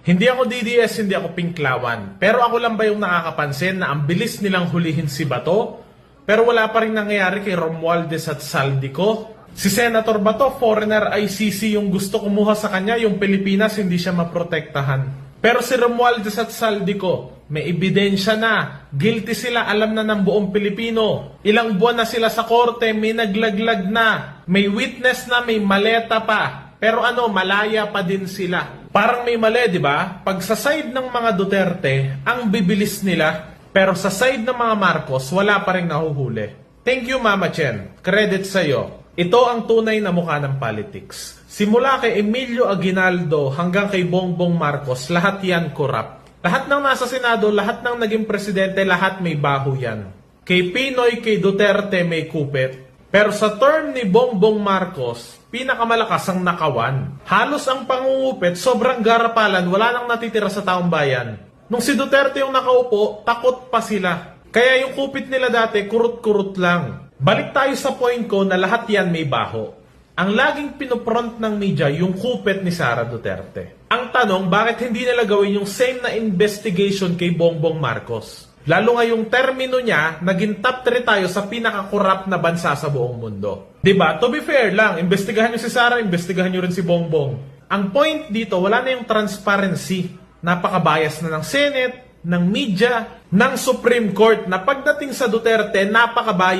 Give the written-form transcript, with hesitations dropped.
Hindi ako DDS, hindi ako pinklawan. Pero ako lang ba yung nakakapansin na ang bilis nilang hulihin si Bato? Pero wala pa rin nangyayari kay Romualdez at Saldico. Si Senator Bato, foreigner ICC yung gusto kumuha sa kanya, yung Pilipinas hindi siya maprotektahan. Pero si Romualdez at Saldico, may ebidensya na. Guilty sila, alam na ng buong Pilipino. Ilang buwan na sila sa korte, may naglaglag na. May witness na, may maleta pa. Pero malaya pa din sila. Parang may mali, di ba? Pag sa side ng mga Duterte, ang bibilis nila. Pero sa side ng mga Marcos, wala pa rin nahuhuli. Thank you, Mama Chen. Credit sa'yo. Ito ang tunay na mukha ng politics. Simula kay Emilio Aguinaldo hanggang kay Bongbong Marcos, lahat yan corrupt. Lahat ng nasa Senado, lahat ng naging presidente, lahat may baho yan. Kay Pinoy, kay Duterte may kupit. Pero sa term ni Bongbong Marcos, pinakamalakas ang nakawan. Halos ang pangungupit, sobrang garapalan, wala nang natitira sa taong bayan. Nung si Duterte yung nakaupo, takot pa sila. Kaya yung kupit nila dati, kurut-kurut lang. Balik tayo sa point ko na lahat yan may baho. Ang laging pinupront ng media yung kupit ni Sara Duterte. Ang tanong, bakit hindi nila gawin yung same na investigation kay Bongbong Marcos? Lalo nga yung termino niya, naging top 3 tayo sa pinaka-corrupt na bansa sa buong mundo. Diba? To be fair lang, investigahan nyo si Sara, investigahan nyo rin si Bongbong. Ang point dito, wala na yung transparency. Napaka-bias na ng Senate, ng media, ng Supreme Court, na pagdating sa Duterte, napaka-bias